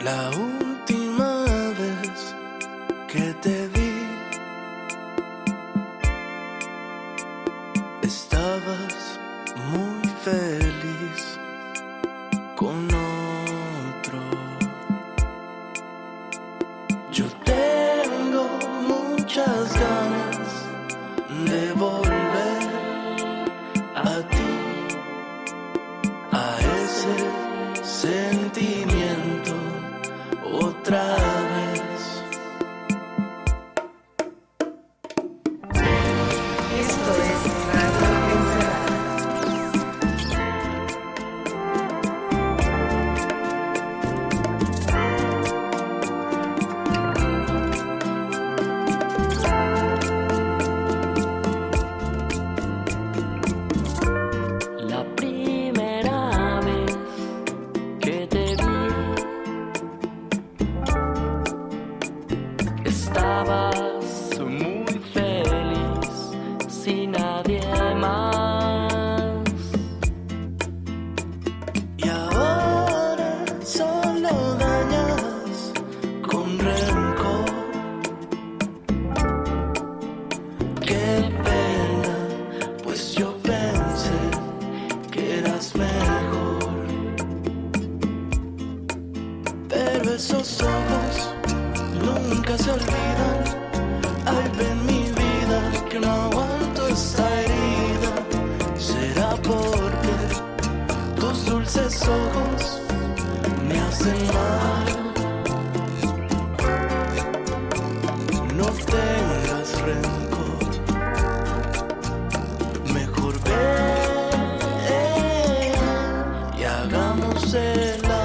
La última vez que te vi, estabas muy feliz con otro. Yo tengo muchas ganas de volver a ti, a ese sentimiento otra vez. Esto es Radio Encerrada. La primera vez que te vi, estabas muy feliz sin nadie más. Y ahora solo dañas con rencor. Qué pena, pues yo pensé que eras mejor. Pero esos ojos nunca se olvidan. Ay, ven mi vida, que no aguanto esta herida. Será porque tus dulces ojos me hacen mal. No tengas rencor, mejor ven y hagamos el amor.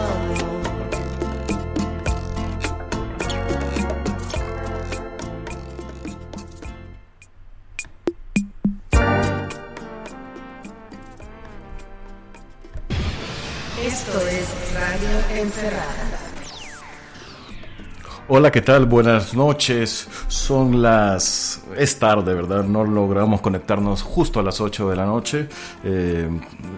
Esto es Radio Encerrada. Hola, ¿qué tal? Buenas noches. Es tarde, ¿verdad? No logramos conectarnos justo a las 8 de la noche.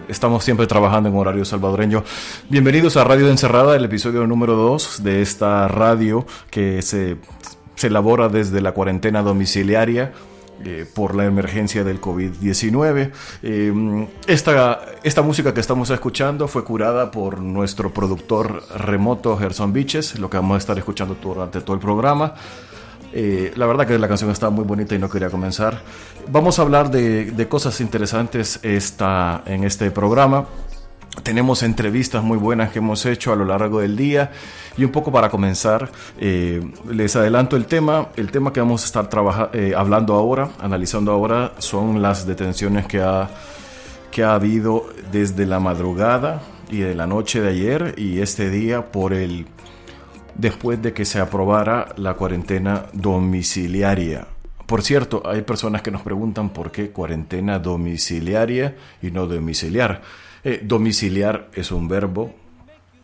Estamos siempre trabajando en horario salvadoreño. Bienvenidos a Radio Encerrada, el episodio número 2 de esta radio que se elabora desde la cuarentena domiciliaria por la emergencia del COVID-19. Esta música que estamos escuchando fue curada por nuestro productor remoto Gerson Viches, lo que vamos a estar escuchando durante todo el programa. La verdad que la canción está muy bonita y no quería comenzar. Vamos a hablar de cosas interesantes en este programa. Tenemos entrevistas muy buenas que hemos hecho a lo largo del día. Y un poco para comenzar, les adelanto el tema. El tema que vamos a estar analizando ahora, son las detenciones que ha habido desde la madrugada y de la noche de ayer y este día después de que se aprobara la cuarentena domiciliaria. Por cierto, hay personas que nos preguntan por qué cuarentena domiciliaria y no domiciliar. Domiciliar es un verbo,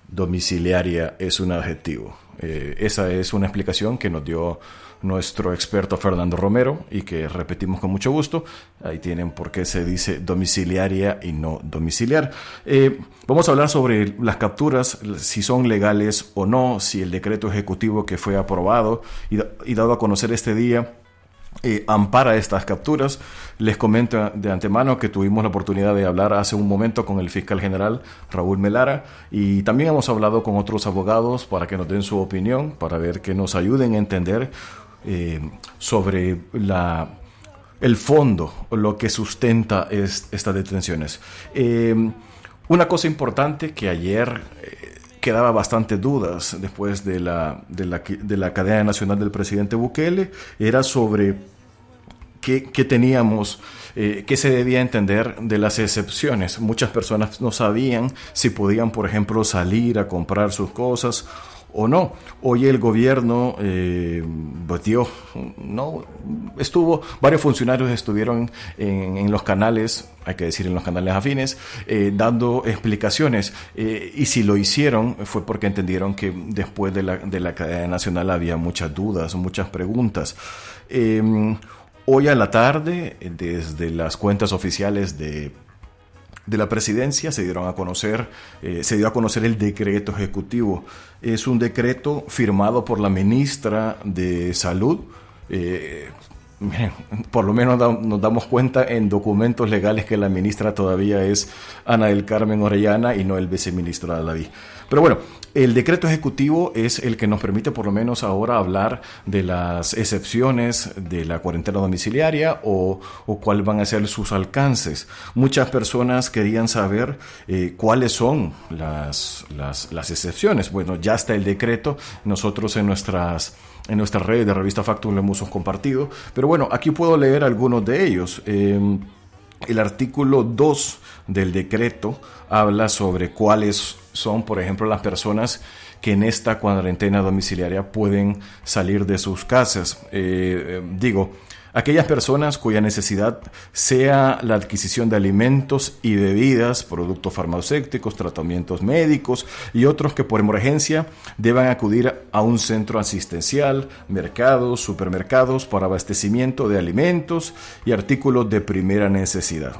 domiciliaria es un adjetivo. Esa es una explicación que nos dio nuestro experto Fernando Romero y que repetimos con mucho gusto. Ahí tienen por qué se dice domiciliaria y no domiciliar. Vamos a hablar sobre las capturas, si son legales o no, si el decreto ejecutivo que fue aprobado y dado a conocer este día ampara estas capturas. Les comento de antemano que tuvimos la oportunidad de hablar hace un momento con el fiscal general Raúl Melara y también hemos hablado con otros abogados para que nos den su opinión, para ver que nos ayuden a entender sobre el fondo, lo que sustenta estas detenciones. Una cosa importante que ayer quedaba bastantes dudas después de la cadena nacional del presidente Bukele, era sobre qué teníamos, qué se debía entender de las excepciones. Muchas personas no sabían si podían, por ejemplo, salir a comprar sus cosas o no. Hoy el gobierno varios funcionarios estuvieron en los canales, hay que decir en los canales afines, dando explicaciones, y si lo hicieron fue porque entendieron que después de la cadena nacional había muchas dudas, muchas preguntas. Hoy a la tarde, desde las cuentas oficiales de de la presidencia se dio a conocer el decreto ejecutivo. Es un decreto firmado por la ministra de Salud. Por lo menos nos damos cuenta en documentos legales que la ministra todavía es Ana del Carmen Orellana y no el viceministro Dalaví. Pero bueno, el decreto ejecutivo es el que nos permite por lo menos ahora hablar de las excepciones de la cuarentena domiciliaria o cuáles van a ser sus alcances. Muchas personas querían saber cuáles son las excepciones. Bueno, ya está el decreto. Nosotros en nuestras redes de Revista Factum lo hemos compartido. Pero bueno, aquí puedo leer algunos de ellos. El artículo 2 del decreto habla sobre cuáles son, por ejemplo, las personas que en esta cuarentena domiciliaria pueden salir de sus casas. Aquellas personas cuya necesidad sea la adquisición de alimentos y bebidas, productos farmacéuticos, tratamientos médicos y otros que por emergencia deban acudir a un centro asistencial, mercados, supermercados para abastecimiento de alimentos y artículos de primera necesidad.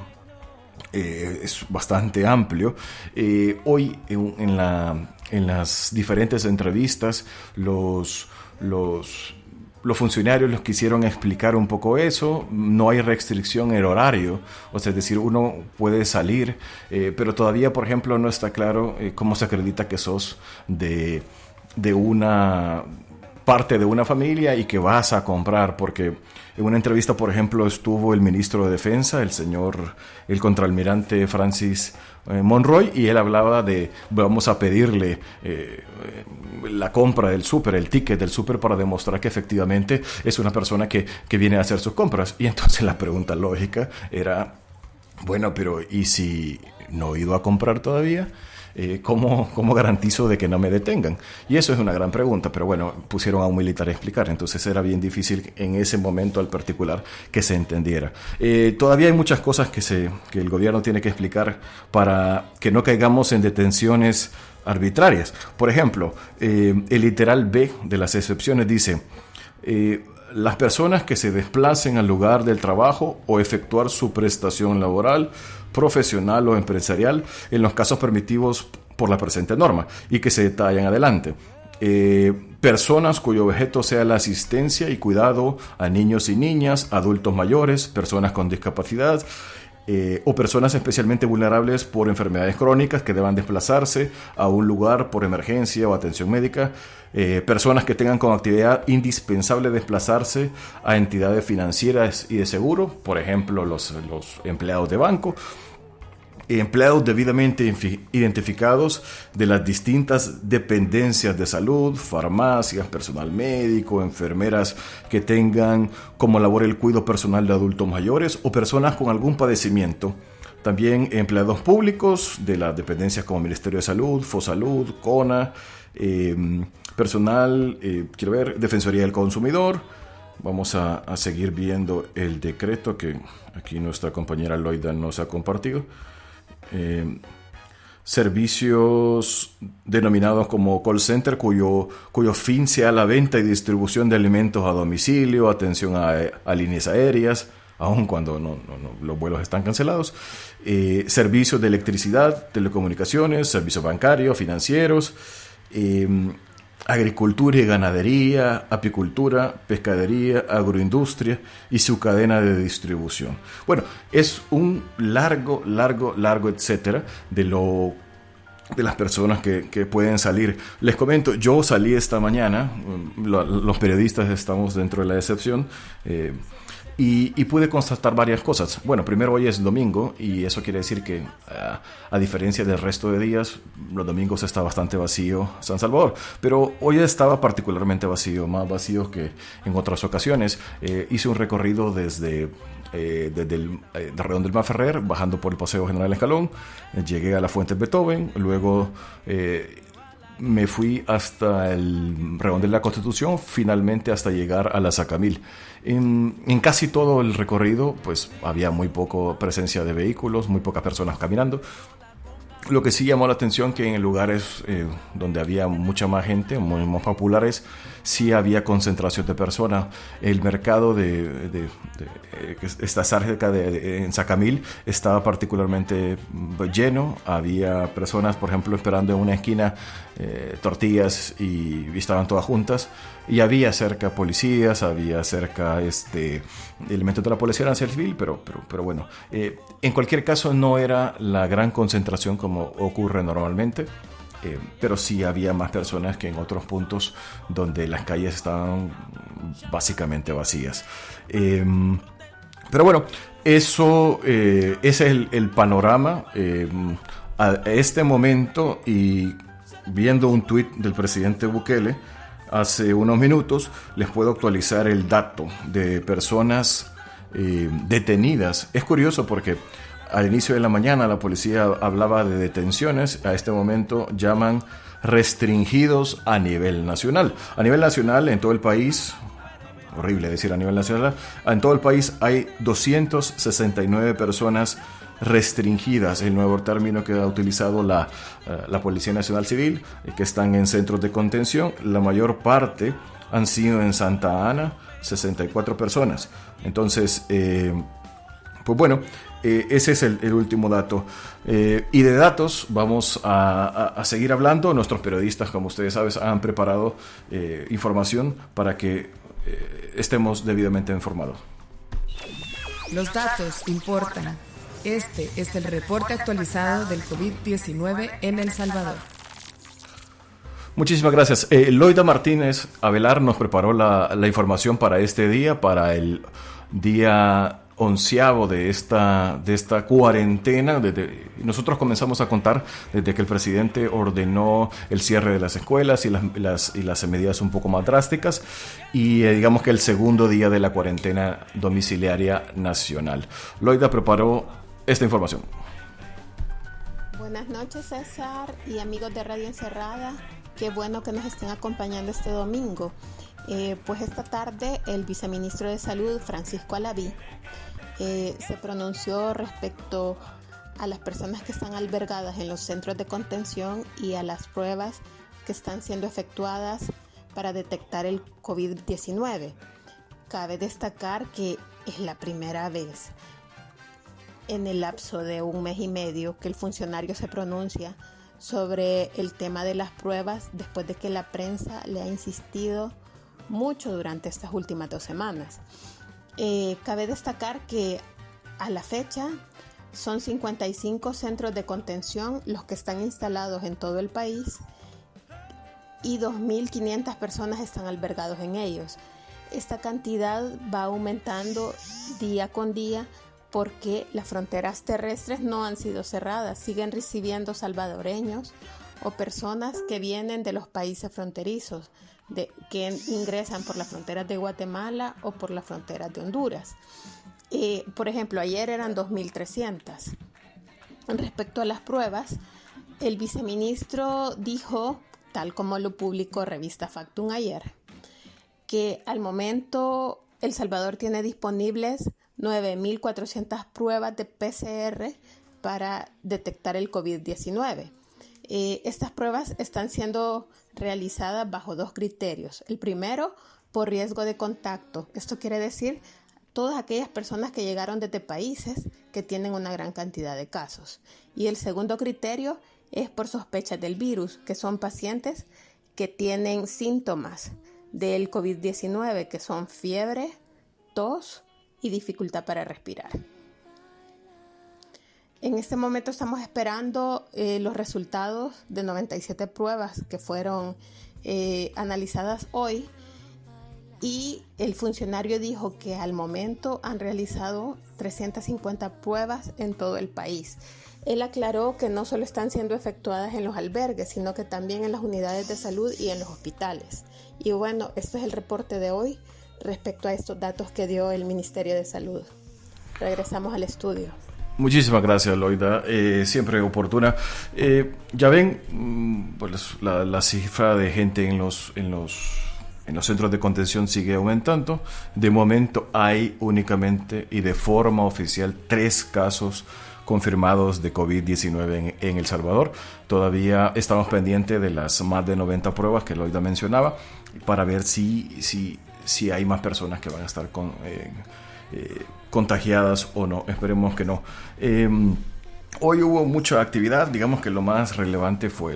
Es bastante amplio. Hoy en las diferentes entrevistas los funcionarios les quisieron explicar un poco eso. No hay restricción en el horario, o sea, es decir, uno puede salir, pero todavía, por ejemplo, no está claro cómo se acredita que sos de una parte de una familia y que vas a comprar, porque en una entrevista, por ejemplo, estuvo el ministro de Defensa, el contraalmirante Francis Monroy, y él hablaba de vamos a pedirle la compra del súper, el ticket del súper para demostrar que efectivamente es una persona que viene a hacer sus compras. Y entonces la pregunta lógica era, bueno, pero ¿y si no he ido a comprar todavía? ¿Cómo garantizo de que no me detengan? Y eso es una gran pregunta, pero bueno, pusieron a un militar a explicar, entonces era bien difícil en ese momento al particular que se entendiera. Todavía hay muchas cosas que el gobierno tiene que explicar para que no caigamos en detenciones arbitrarias. Por ejemplo, el literal B de las excepciones dice: las personas que se desplacen al lugar del trabajo o efectuar su prestación laboral, profesional o empresarial en los casos permitidos por la presente norma y que se detallan adelante. Personas cuyo objeto sea la asistencia y cuidado a niños y niñas, adultos mayores, personas con discapacidad, o personas especialmente vulnerables por enfermedades crónicas que deban desplazarse a un lugar por emergencia o atención médica, personas que tengan como actividad indispensable desplazarse a entidades financieras y de seguro, por ejemplo los empleados de banco, empleados debidamente identificados de las distintas dependencias de salud, farmacias, personal médico, enfermeras que tengan como labor el cuidado personal de adultos mayores o personas con algún padecimiento. También empleados públicos de las dependencias como Ministerio de Salud, FOSalud, CONA, personal, Defensoría del Consumidor. Vamos a seguir viendo el decreto que aquí nuestra compañera Loida nos ha compartido. Servicios denominados como call center cuyo fin sea la venta y distribución de alimentos a domicilio, atención a líneas aéreas, aun cuando los vuelos están cancelados, servicios de electricidad, telecomunicaciones, servicios bancarios, financieros, agricultura y ganadería, apicultura, pescadería, agroindustria y su cadena de distribución. Bueno, es un largo etcétera de las personas que pueden salir. Les comento, yo salí esta mañana, los periodistas estamos dentro de la excepción, y pude constatar varias cosas. Bueno, primero hoy es domingo y eso quiere decir que a diferencia del resto de días, los domingos está bastante vacío San Salvador, pero hoy estaba particularmente vacío, más vacío que en otras ocasiones. Hice un recorrido desde el Redón del Maferrer, bajando por el Paseo General Escalón, llegué a la Fuente Beethoven, luego me fui hasta el Redón de la Constitución, finalmente hasta llegar a la Sacamil. En casi todo el recorrido pues había muy poca presencia de vehículos, muy pocas personas caminando. Lo que sí llamó la atención que en lugares donde había mucha más gente, muy más populares, sí había concentración de personas. El mercado que está cerca en Sacamil estaba particularmente lleno. Había personas, por ejemplo, esperando en una esquina tortillas y estaban todas juntas. Y había cerca policías, había cerca elementos de la Policía Nacional Civil, pero bueno, en cualquier caso no era la gran concentración como ocurre normalmente. Pero sí había más personas que en otros puntos donde las calles estaban básicamente vacías. Pero bueno, ese es el panorama a este momento, y viendo un tuit del presidente Bukele hace unos minutos, les puedo actualizar el dato de personas detenidas. Es curioso porque al inicio de la mañana la policía hablaba de detenciones. A este momento llaman restringidos a nivel nacional. A nivel nacional, en todo el país, horrible decir a nivel nacional, en todo el país hay 269 personas restringidas, el nuevo término que ha utilizado la Policía Nacional Civil, que están en centros de contención. La mayor parte han sido en Santa Ana, 64 personas. Entonces, pues bueno, ese es el último dato. Y de datos vamos a seguir hablando. Nuestros periodistas, como ustedes saben, han preparado información para que estemos debidamente informados. Los datos importan. Este es el reporte actualizado del COVID-19 en El Salvador. Muchísimas gracias. Loida Martínez Avelar nos preparó la información para este día, para el día 11º de esta cuarentena. Nosotros comenzamos a contar desde que el presidente ordenó el cierre de las escuelas y las medidas un poco más drásticas, y digamos que el segundo día de la cuarentena domiciliaria nacional. Loida preparó esta información. Buenas noches, César y amigos de Radio Encerrada. Qué bueno que nos estén acompañando este domingo. Pues esta tarde el viceministro de Salud, Francisco Alaví, se pronunció respecto a las personas que están albergadas en los centros de contención y a las pruebas que están siendo efectuadas para detectar el COVID-19. Cabe destacar que es la primera vez en el lapso de un mes y medio que el funcionario se pronuncia sobre el tema de las pruebas, después de que la prensa le ha insistido mucho durante estas últimas 2 semanas. Cabe destacar que a la fecha son 55 centros de contención los que están instalados en todo el país y 2.500 personas están albergados en ellos. Esta cantidad va aumentando día con día porque las fronteras terrestres no han sido cerradas, siguen recibiendo salvadoreños o personas que vienen de los países fronterizos, que ingresan por las fronteras de Guatemala o por las fronteras de Honduras. Por ejemplo, ayer eran 2.300. Respecto a las pruebas, el viceministro dijo, tal como lo publicó Revista Factum ayer, que al momento El Salvador tiene disponibles 9.400 pruebas de PCR para detectar el COVID-19. Estas pruebas están siendo realizadas bajo 2 criterios. El primero, por riesgo de contacto. Esto quiere decir todas aquellas personas que llegaron desde países que tienen una gran cantidad de casos. Y el segundo criterio es por sospechas del virus, que son pacientes que tienen síntomas del COVID-19, que son fiebre, tos y dificultad para respirar. En este momento estamos esperando los resultados de 97 pruebas que fueron analizadas hoy, y el funcionario dijo que al momento han realizado 350 pruebas en todo el país. Él aclaró que no solo están siendo efectuadas en los albergues, sino que también en las unidades de salud y en los hospitales. Y bueno, este es el reporte de hoy respecto a estos datos que dio el Ministerio de Salud. Regresamos al estudio. Muchísimas gracias, Loida. Siempre oportuna. Ya ven, pues la cifra de gente en los centros de contención sigue aumentando. De momento hay únicamente y de forma oficial 3 casos confirmados de COVID-19 en El Salvador. Todavía estamos pendientes de las más de 90 pruebas que Loida mencionaba para ver si hay más personas que van a estar contagiadas o no. Esperemos que no. Hoy hubo mucha actividad. Digamos que lo más relevante fue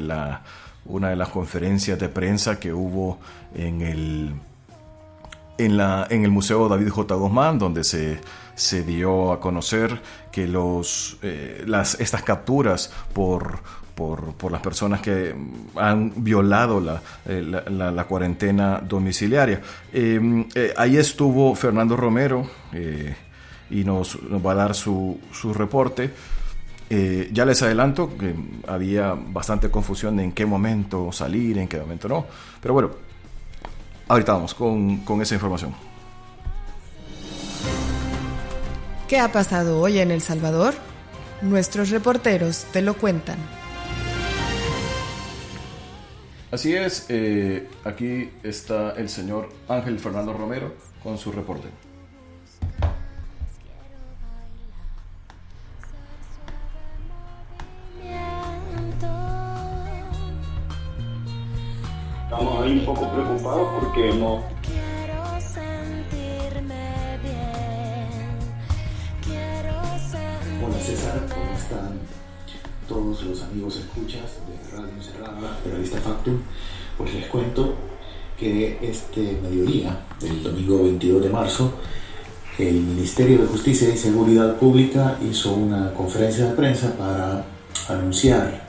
una de las conferencias de prensa que hubo en el Museo David J. Guzmán, donde se dio a conocer que estas capturas por las personas que han violado la cuarentena domiciliaria. Ahí estuvo Fernando Romero y nos va a dar su reporte. Ya les adelanto que había bastante confusión en qué momento salir, en qué momento no. Pero bueno, ahorita vamos con esa información. ¿Qué ha pasado hoy en El Salvador? Nuestros reporteros te lo cuentan. Así es, aquí está el señor Ángel Fernando Romero con su reporte. Estamos ahí un poco preocupados porque no. Hola César, ¿cómo están todos los amigos escuchas de Radio Encerrada, de Revista Factum? Pues les cuento que este mediodía del domingo 22 de marzo el Ministerio de Justicia y Seguridad Pública hizo una conferencia de prensa para anunciar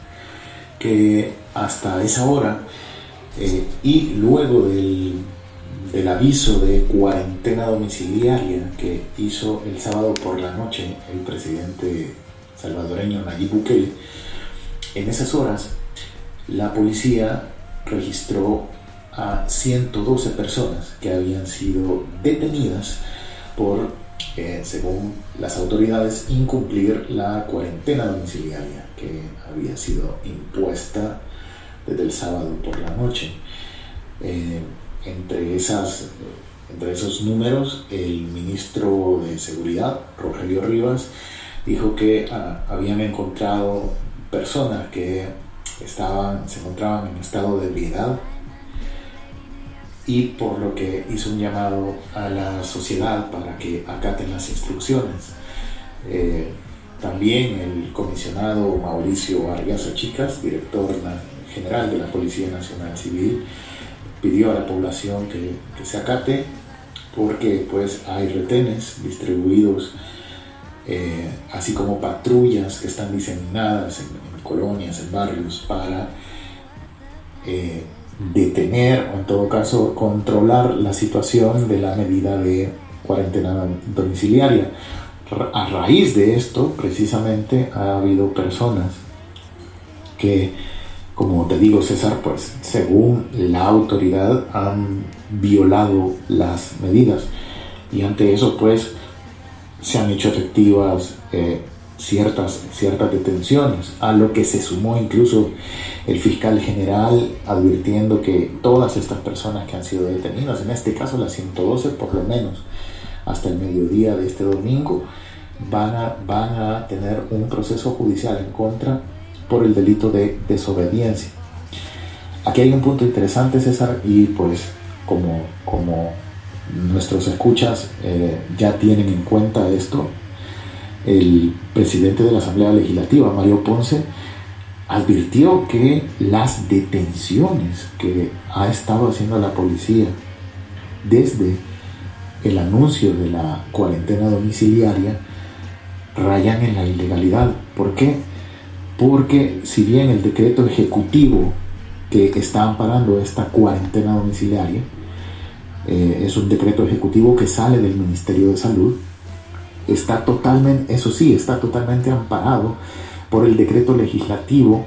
que hasta esa hora y luego del aviso de cuarentena domiciliaria que hizo el sábado por la noche el presidente salvadoreño Nayib Bukele, en esas horas la policía registró a 112 personas que habían sido detenidas por, según las autoridades, incumplir la cuarentena domiciliaria que había sido impuesta desde el sábado por la noche. Entre esos números, el ministro de Seguridad, Rogelio Rivas, dijo que habían encontrado personas que se encontraban en estado de ebriedad, y por lo que hizo un llamado a la sociedad para que acaten las instrucciones. También el comisionado Mauricio Arriaza Chicas, director general de la Policía Nacional Civil, pidió a la población que se acate, porque pues hay retenes distribuidos, así como patrullas que están diseminadas en colonias, en barrios, para detener o en todo caso controlar la situación de la medida de cuarentena domiciliaria. A raíz de esto, precisamente, ha habido personas que, como te digo, César, pues según la autoridad han violado las medidas, y ante eso pues se han hecho efectivas ciertas detenciones, a lo que se sumó incluso el fiscal general advirtiendo que todas estas personas que han sido detenidas, en este caso las 112 por lo menos, hasta el mediodía de este domingo, van a tener un proceso judicial en contra por el delito de desobediencia. Aquí hay un punto interesante, César, y pues como nuestros escuchas ya tienen en cuenta esto, el presidente de la Asamblea Legislativa, Mario Ponce, advirtió que las detenciones que ha estado haciendo la policía desde el anuncio de la cuarentena domiciliaria rayan en la ilegalidad. ¿Por qué? Porque si bien el decreto ejecutivo que está amparando esta cuarentena domiciliaria es un decreto ejecutivo que sale del Ministerio de Salud, está totalmente amparado por el decreto legislativo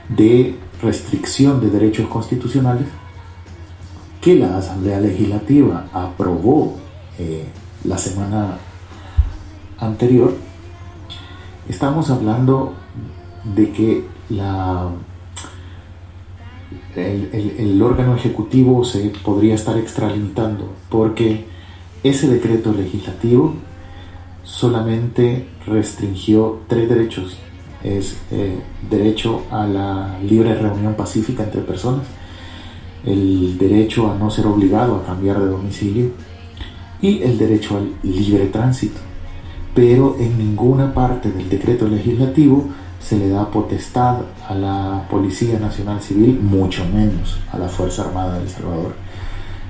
de restricción de derechos constitucionales que la Asamblea Legislativa aprobó la semana anterior. Estamos hablando de que el órgano ejecutivo se podría estar extralimitando, porque ese decreto legislativo solamente restringió 3 derechos. Es derecho a la libre reunión pacífica entre personas, el derecho a no ser obligado a cambiar de domicilio y el derecho al libre tránsito. Pero en ninguna parte del decreto legislativo se le da potestad a la Policía Nacional Civil, mucho menos a la Fuerza Armada de El Salvador,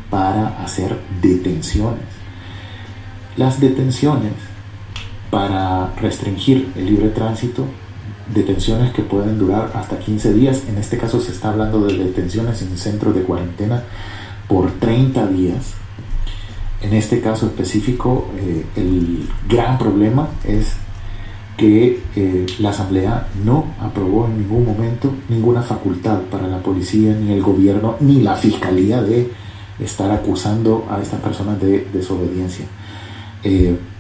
para hacer detenciones. Las detenciones para restringir el libre tránsito, detenciones que pueden durar hasta 15 días, en este caso se está hablando de detenciones en centros de cuarentena por 30 días. En este caso específico, el gran problema es que la Asamblea no aprobó en ningún momento ninguna facultad para la policía, ni el gobierno, ni la fiscalía de estar acusando a estas personas de desobediencia.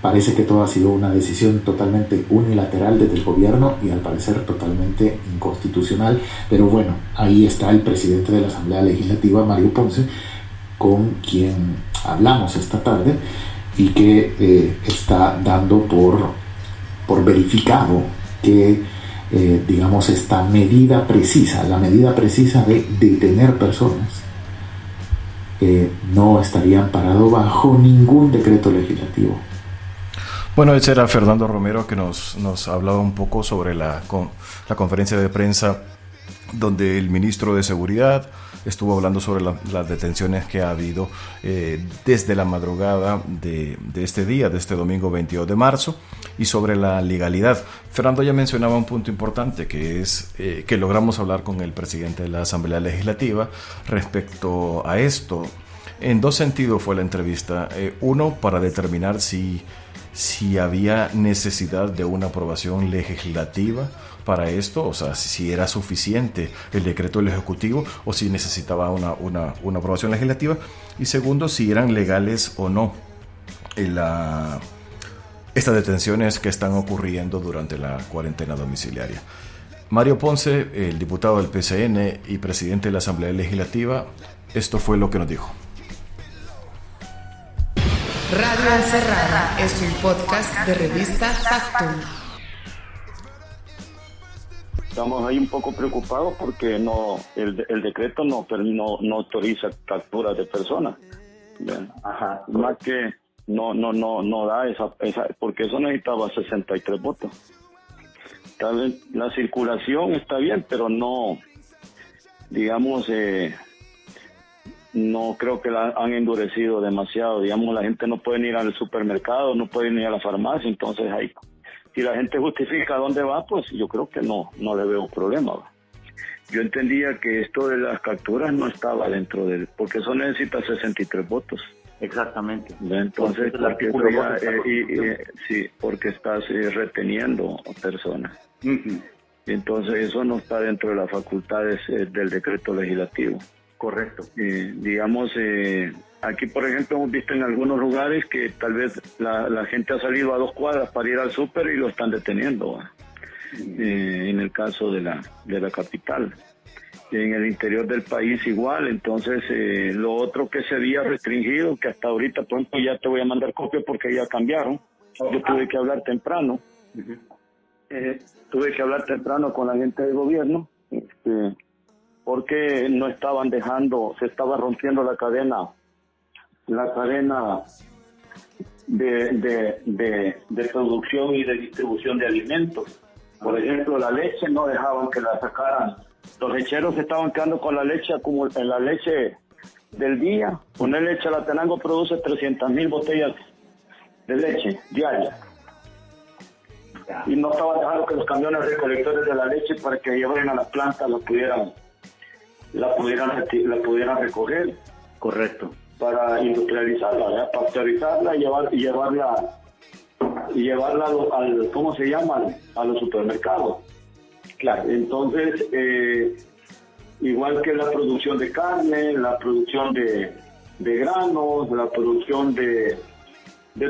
Parece que todo ha sido una decisión totalmente unilateral desde el gobierno y al parecer totalmente inconstitucional, pero bueno, ahí está el presidente de la Asamblea Legislativa, Mario Ponce, con quien hablamos esta tarde y que está dando por verificado que digamos esta medida precisa, la medida precisa de detener personas, no estaría amparado bajo ningún decreto legislativo. Bueno, ese era Fernando Romero, que nos hablaba un poco sobre la conferencia de prensa donde el ministro de Seguridad estuvo hablando sobre las detenciones que ha habido desde la madrugada de este día, de este domingo 22 de marzo, y sobre la legalidad. Fernando ya mencionaba un punto importante, que es que logramos hablar con el presidente de la Asamblea Legislativa respecto a esto. En 2 sentidos fue la entrevista. Uno, para determinar si había necesidad de una aprobación legislativa para esto, o sea, si era suficiente el decreto del Ejecutivo o si necesitaba una aprobación legislativa. Y segundo, si eran legales o no estas detenciones que están ocurriendo durante la cuarentena domiciliaria. Mario Ponce, el diputado del PCN y presidente de la Asamblea Legislativa, esto fue lo que nos dijo. Radio Encerrada es un podcast de revista Factum. Estamos ahí un poco preocupados porque el decreto no autoriza capturas de personas. Ajá. Más que no da esa, porque eso necesitaba 63 votos. Tal vez la circulación está bien, pero no, digamos, no creo que la han endurecido demasiado. Digamos, la gente no puede ir al supermercado, no puede ir a la farmacia, entonces ahí, si la gente justifica dónde va, pues yo creo que no le veo problema. Yo entendía que esto de las capturas no estaba dentro del, porque eso necesita 63 votos. Exactamente. Entonces, porque estás reteniendo personas. Uh-huh. Entonces eso no está dentro de las facultades del decreto legislativo. Correcto. Digamos, aquí por ejemplo hemos visto en algunos lugares que tal vez la gente ha salido a 2 cuadras para ir al súper y lo están deteniendo. En el caso de la capital. En el interior del país igual. Entonces lo otro que se había restringido, que hasta ahorita pronto ya te voy a mandar copia porque ya cambiaron. Yo tuve que hablar temprano. Uh-huh. Tuve que hablar temprano con la gente del gobierno, porque no estaban dejando, se estaba rompiendo la cadena de producción y de distribución de alimentos. Por ejemplo, la leche no dejaban que la sacaran. Los lecheros se estaban quedando con la leche, como en la leche del día. Poner leche a la Tenango produce 300,000 botellas de leche diarias. Y no estaban dejando que los camiones recolectores de la leche para que llevaran a las plantas la pudieran recoger. Correcto. Para industrializarla, pasteurizarla y llevarla ¿cómo se llama? A los supermercados. Claro. Entonces, igual que la producción de carne, la producción de granos, la producción de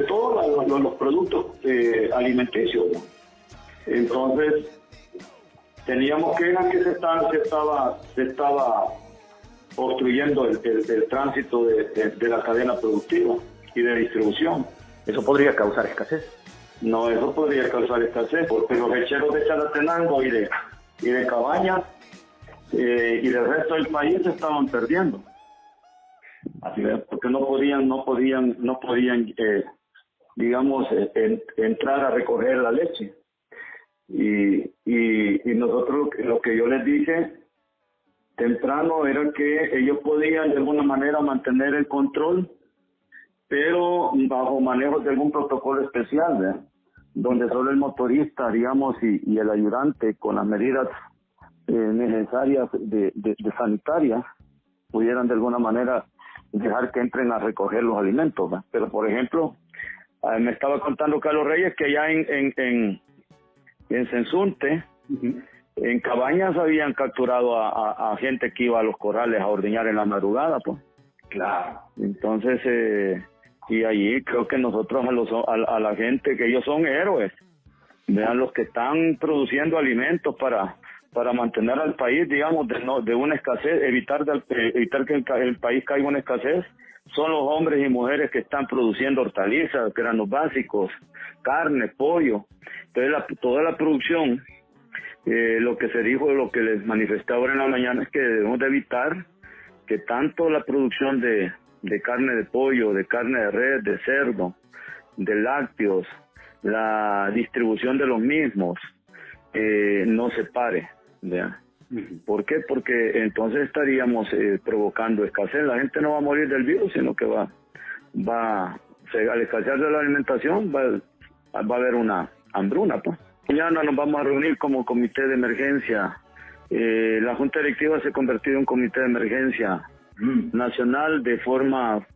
todos los productos alimenticios, ¿no? Entonces teníamos que ver que se estaba obstruyendo el tránsito de la cadena productiva y de distribución. Eso podría causar escasez. No, eso podría causar escasez, porque los lecheros de Chalatenango y de Cabañas y del resto del país se estaban perdiendo. Así es, porque no podían digamos, entrar a recoger la leche. Y nosotros, lo que yo les dije temprano era que ellos podían de alguna manera mantener el control, pero bajo manejo de algún protocolo especial, ¿verdad? Donde solo el motorista, digamos, y el ayudante con las medidas necesarias de sanitarias pudieran de alguna manera dejar que entren a recoger los alimentos, ¿verdad? Pero por ejemplo, me estaba contando Carlos Reyes que allá en Sensunte, en Cabañas habían capturado a gente que iba a los corrales a ordeñar en la madrugada, pues. Claro. Entonces, y allí creo que nosotros a la gente, que ellos son héroes, vean los que están produciendo alimentos para mantener al país, digamos, de una escasez, evitar que el país caiga en una escasez, son los hombres y mujeres que están produciendo hortalizas, granos básicos, carne, pollo. Entonces toda la producción, lo que se dijo, lo que les manifesté ahora en la mañana es que debemos de evitar que tanto la producción de carne de pollo, de carne de res, de cerdo, de lácteos, la distribución de los mismos, no se pare, ¿verdad? ¿Por qué? Porque entonces estaríamos provocando escasez. La gente no va a morir del virus, sino que al escasear de la alimentación va a haber una hambruna, pues. Mañana nos vamos a reunir como comité de emergencia. La Junta Directiva se ha convertido en un comité de emergencia nacional de forma,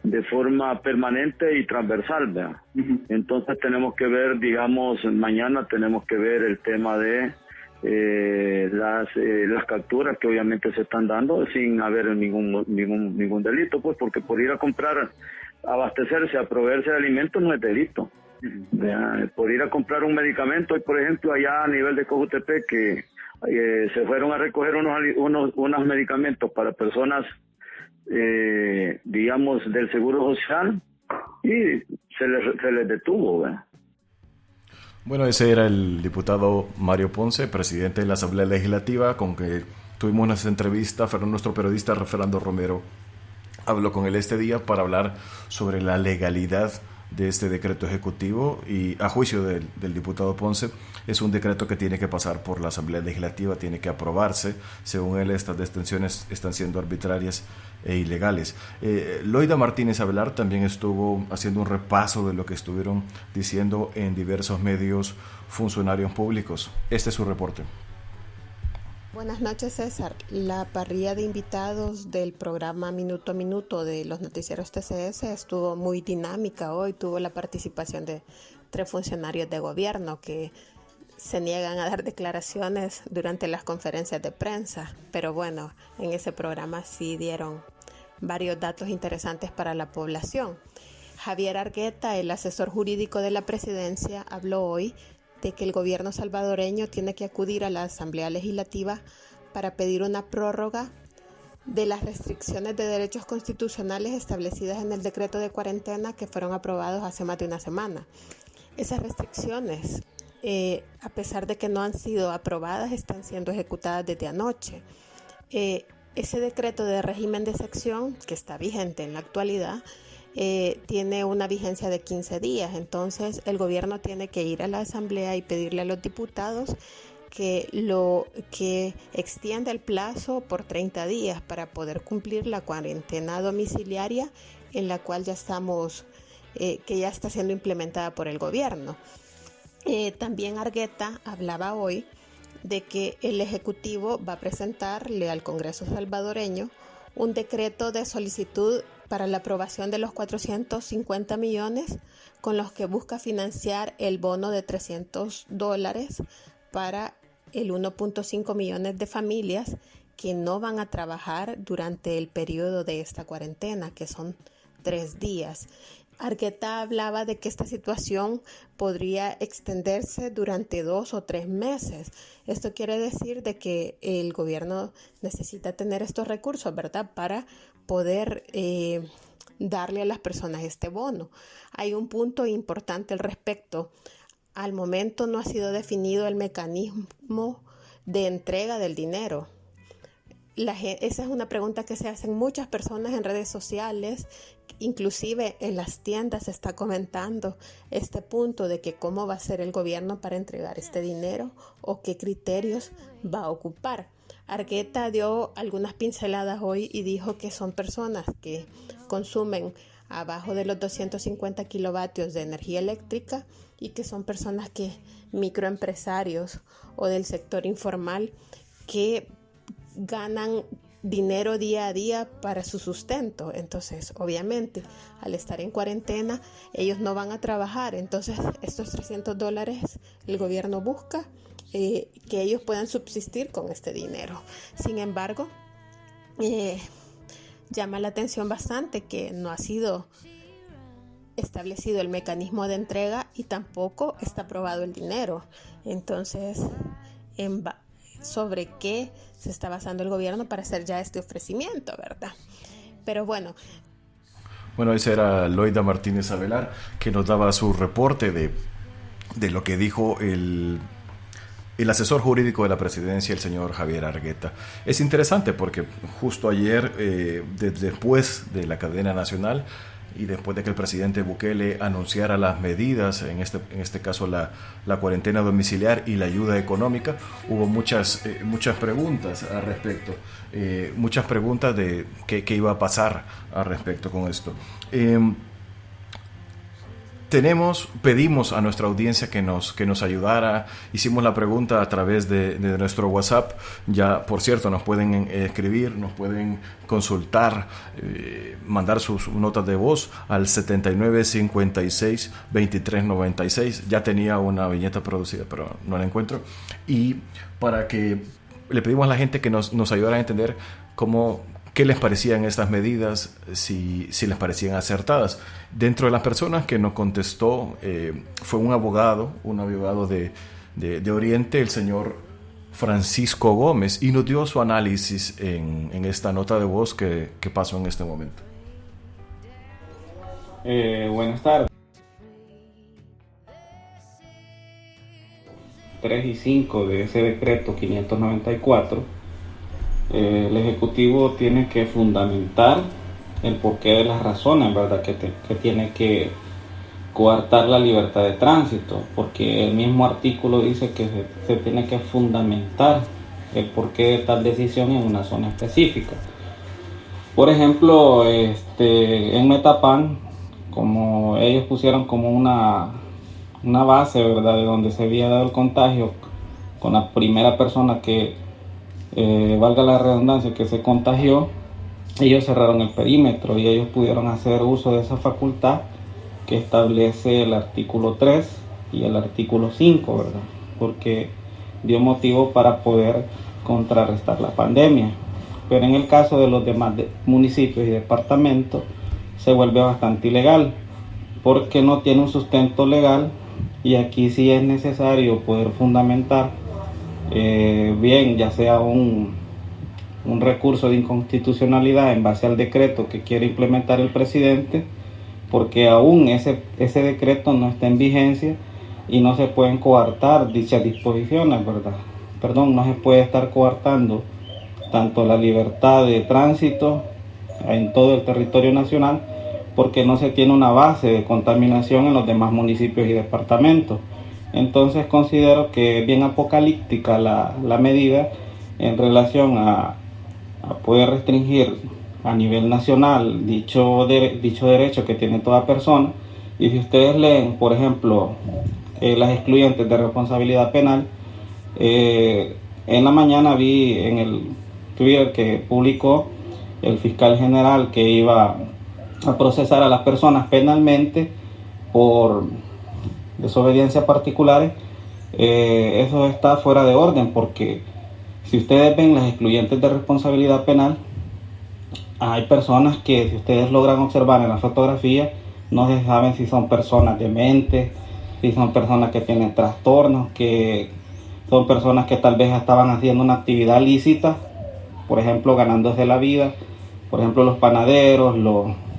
de forma permanente y transversal, ¿verdad? Entonces tenemos que ver, digamos, mañana tenemos que ver el tema de las capturas que obviamente se están dando sin haber ningún delito, pues, porque por ir a comprar, abastecerse, a proveerse de alimentos no es delito. Por ir a comprar un medicamento, y por ejemplo allá a nivel de Cojutepec que se fueron a recoger unos medicamentos para personas digamos del Seguro Social y se les detuvo, ¿verdad? Bueno, ese era el diputado Mario Ponce, presidente de la Asamblea Legislativa, con que tuvimos una entrevista. Nuestro periodista Fernando Romero habló con él este día para hablar sobre la legalidad de este decreto ejecutivo, y a juicio del diputado Ponce es un decreto que tiene que pasar por la Asamblea Legislativa, tiene que aprobarse. Según él, estas detenciones están siendo arbitrarias e ilegales. Loida Martínez Avelar también estuvo haciendo un repaso de lo que estuvieron diciendo en diversos medios funcionarios públicos. Este es su reporte. Buenas noches, César. La parrilla de invitados del programa Minuto a Minuto de los noticieros TCS estuvo muy dinámica hoy. Tuvo la participación de 3 funcionarios de gobierno que se niegan a dar declaraciones durante las conferencias de prensa. Pero bueno, en ese programa sí dieron varios datos interesantes para la población. Javier Argueta, el asesor jurídico de la presidencia, habló hoy de que el gobierno salvadoreño tiene que acudir a la Asamblea Legislativa para pedir una prórroga de las restricciones de derechos constitucionales establecidas en el decreto de cuarentena que fueron aprobados hace más de una semana. Esas restricciones, a pesar de que no han sido aprobadas, están siendo ejecutadas desde anoche. Ese decreto de régimen de excepción, que está vigente en la actualidad, tiene una vigencia de 15 días. Entonces el gobierno tiene que ir a la asamblea y pedirle a los diputados que extienda el plazo por 30 días para poder cumplir la cuarentena domiciliaria en la cual ya estamos, que ya está siendo implementada por el gobierno. También Argueta hablaba hoy de que el Ejecutivo va a presentarle al Congreso salvadoreño un decreto de solicitud para la aprobación de los 450 millones con los que busca financiar el bono de $300 para el 1.5 millones de familias que no van a trabajar durante el periodo de esta cuarentena, que son 3 días. Argueta hablaba de que esta situación podría extenderse durante 2 o 3 meses. Esto quiere decir de que el gobierno necesita tener estos recursos, ¿verdad?, para poder darle a las personas este bono. Hay un punto importante al respecto. Al momento no ha sido definido el mecanismo de entrega del dinero. Esa es una pregunta que se hacen muchas personas en redes sociales, inclusive en las tiendas se está comentando este punto de que cómo va a ser el gobierno para entregar este dinero o qué criterios va a ocupar. Argueta dio algunas pinceladas hoy y dijo que son personas que consumen abajo de los 250 kilovatios de energía eléctrica y que son personas microempresarios o del sector informal que ganan dinero día a día para su sustento. Entonces, obviamente, al estar en cuarentena, ellos no van a trabajar. Entonces, estos $300 el gobierno busca que ellos puedan subsistir con este dinero. Sin embargo, llama la atención bastante que no ha sido establecido el mecanismo de entrega y tampoco está aprobado el dinero. Entonces, sobre qué se está basando el gobierno para hacer ya este ofrecimiento, ¿verdad? Pero bueno. Bueno, esa era Loida Martínez Avelar, que nos daba su reporte de lo que dijo el asesor jurídico de la presidencia, el señor Javier Argueta. Es interesante porque justo ayer, después de la cadena nacional, y después de que el presidente Bukele anunciara las medidas, en este caso la cuarentena domiciliar y la ayuda económica, hubo muchas preguntas al respecto, muchas preguntas de qué iba a pasar al respecto con esto. Pedimos a nuestra audiencia que nos ayudara. Hicimos la pregunta a través de nuestro WhatsApp. Ya, por cierto, nos pueden escribir, nos pueden consultar, mandar sus notas de voz al 7956-2396. Ya tenía una viñeta producida, pero no la encuentro. Y para que le pedimos a la gente que nos ayudara a entender qué les parecían estas medidas, si les parecían acertadas. Dentro de las personas que nos contestó fue un abogado de Oriente, el señor Francisco Gómez, y nos dio su análisis en esta nota de voz que pasó en este momento. Buenas tardes. 3 y 5 de ese decreto 594. El Ejecutivo tiene que fundamentar el porqué de las razones, ¿verdad? Que tiene que coartar la libertad de tránsito, porque el mismo artículo dice que se tiene que fundamentar el porqué de tal decisión en una zona específica. Por ejemplo, en Metapán, como ellos pusieron como una base, ¿verdad?, de donde se había dado el contagio con la primera persona que valga la redundancia, que se contagió, ellos cerraron el perímetro y ellos pudieron hacer uso de esa facultad que establece el artículo 3 y el artículo 5, ¿verdad? Porque dio motivo para poder contrarrestar la pandemia. Pero en el caso de los demás municipios y departamentos se vuelve bastante ilegal porque no tiene un sustento legal, y aquí sí es necesario poder fundamentar bien, ya sea un recurso de inconstitucionalidad en base al decreto que quiere implementar el presidente, porque aún ese decreto no está en vigencia y no se pueden coartar dichas disposiciones, ¿verdad? No se puede estar coartando tanto la libertad de tránsito en todo el territorio nacional, porque no se tiene una base de contaminación en los demás municipios y departamentos. Entonces considero que es bien apocalíptica la medida en relación a poder restringir a nivel nacional dicho derecho que tiene toda persona. Y si ustedes leen, por ejemplo, las excluyentes de responsabilidad penal, en la mañana vi en el Twitter que publicó el fiscal general que iba a procesar a las personas penalmente por desobediencia particulares. Eso está fuera de orden, porque si ustedes ven las excluyentes de responsabilidad penal, hay personas que, si ustedes logran observar en la fotografía, no se saben si son personas dementes, si son personas que tienen trastornos, que son personas que tal vez estaban haciendo una actividad lícita, por ejemplo ganándose la vida, por ejemplo los panaderos,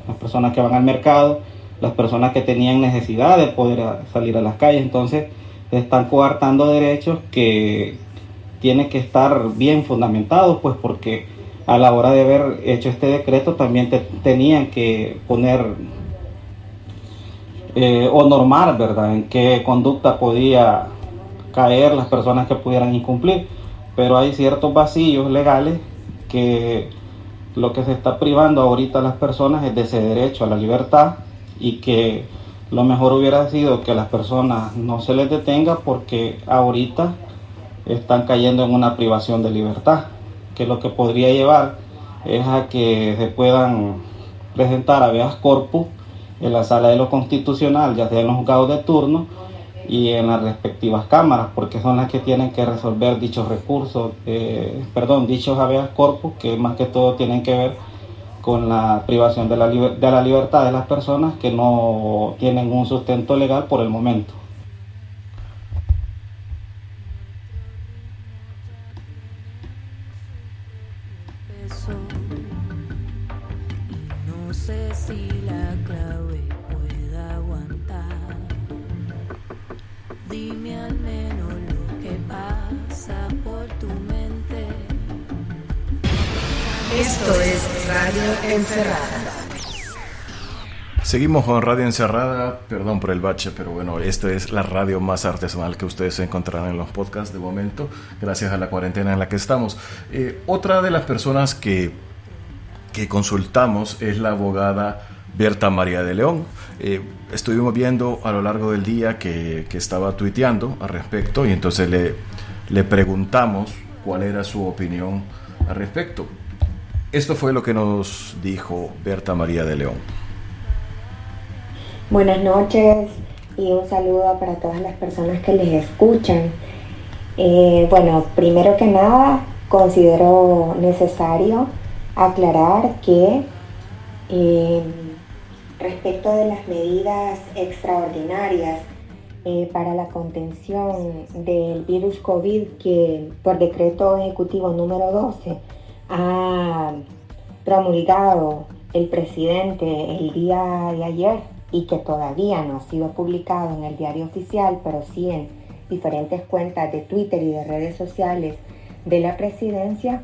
las personas que van al mercado, las personas que tenían necesidad de poder salir a las calles. Entonces se están coartando derechos que tienen que estar bien fundamentados, pues porque a la hora de haber hecho este decreto también tenían que poner o normar, ¿verdad?, en qué conducta podía caer las personas que pudieran incumplir. Pero hay ciertos vacíos legales que lo que se está privando ahorita a las personas es de ese derecho a la libertad, y que lo mejor hubiera sido que las personas no se les detenga, porque ahorita están cayendo en una privación de libertad, que lo que podría llevar es a que se puedan presentar habeas corpus en la sala de lo constitucional, ya sea en los juzgados de turno y en las respectivas cámaras, porque son las que tienen que resolver dichos recursos, dichos habeas corpus, que más que todo tienen que ver con la privación de la libertad de las personas que no tienen un sustento legal por el momento. No sé si la clave pueda aguantar. Dime al menos lo que pasa por tu mente. Esto es Radio Encerrada. Seguimos con Radio Encerrada, perdón por el bache, pero bueno, esta es la radio más artesanal que ustedes encontrarán en los podcasts de momento, gracias a la cuarentena en la que estamos. Otra de las personas que consultamos es la abogada Berta María de León. Estuvimos viendo a lo largo del día que estaba tuiteando al respecto, y entonces le preguntamos cuál era su opinión al respecto. Esto fue lo que nos dijo Berta María de León. Buenas noches y un saludo para todas las personas que les escuchan. Bueno, primero que nada, considero necesario aclarar que respecto de las medidas extraordinarias para la contención del virus COVID, que por decreto ejecutivo número 12 ha promulgado el presidente el día de ayer, y que todavía no ha sido publicado en el diario oficial, pero sí en diferentes cuentas de Twitter y de redes sociales de la presidencia,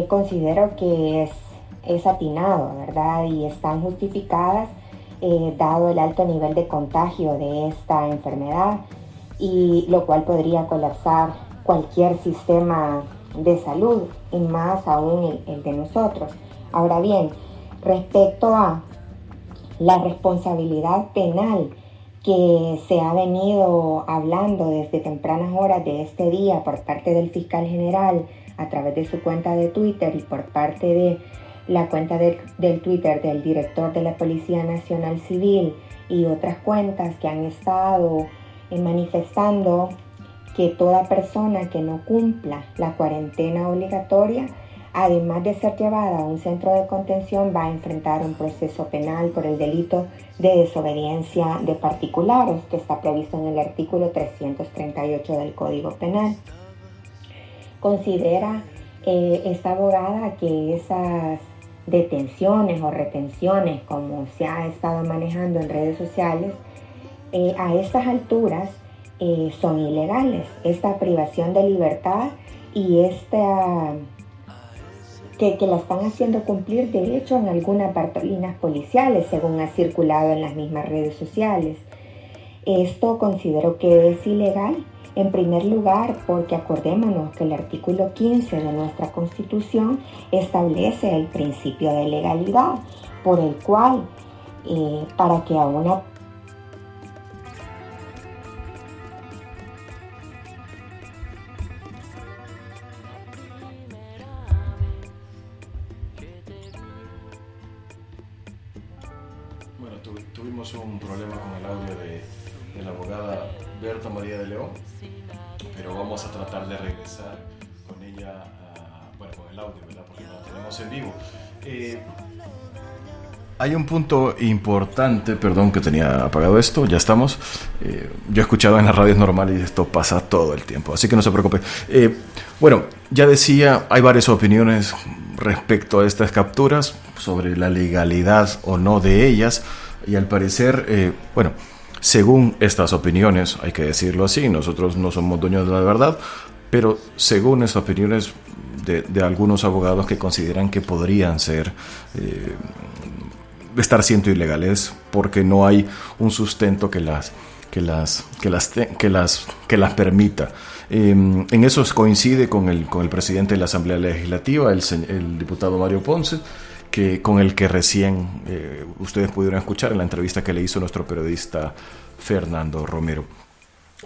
considero que es atinado, ¿verdad? Y están justificadas dado el alto nivel de contagio de esta enfermedad, y lo cual podría colapsar cualquier sistema de salud, y más aún el de nosotros. Ahora bien, respecto a la responsabilidad penal que se ha venido hablando desde tempranas horas de este día por parte del fiscal general a través de su cuenta de Twitter y por parte de la cuenta del Twitter del director de la Policía Nacional Civil y otras cuentas que han estado manifestando que toda persona que no cumpla la cuarentena obligatoria, además de ser llevada a un centro de contención, va a enfrentar un proceso penal por el delito de desobediencia de particulares, que está previsto en el artículo 338 del Código Penal. Considera esta abogada que esas detenciones o retenciones, como se ha estado manejando en redes sociales, a estas alturas son ilegales. Esta privación de libertad y que la están haciendo cumplir, de hecho, en algunas bartolinas policiales, según ha circulado en las mismas redes sociales. Esto considero que es ilegal, en primer lugar, porque acordémonos que el artículo 15 de nuestra Constitución establece el principio de legalidad, por el cual, para que a una Tuvimos un problema con el audio de la abogada Berta María de León, pero vamos a tratar de regresar con ella, con el audio, ¿verdad? Porque lo tenemos en vivo. Hay un punto importante, perdón que tenía apagado esto, ya estamos. Yo he escuchado en las radios normales y esto pasa todo el tiempo, así que no se preocupe. Bueno, ya decía, hay varias opiniones respecto a estas capturas, sobre la legalidad o no de ellas, y al parecer, según estas opiniones, hay que decirlo así, nosotros no somos dueños de la verdad, pero según estas opiniones de algunos abogados que consideran que podrían estar siendo ilegales porque no hay un sustento que las permita. En eso coincide con el presidente de la Asamblea Legislativa, el diputado Mario Ponce, con el que recién ustedes pudieron escuchar en la entrevista que le hizo nuestro periodista Fernando Romero.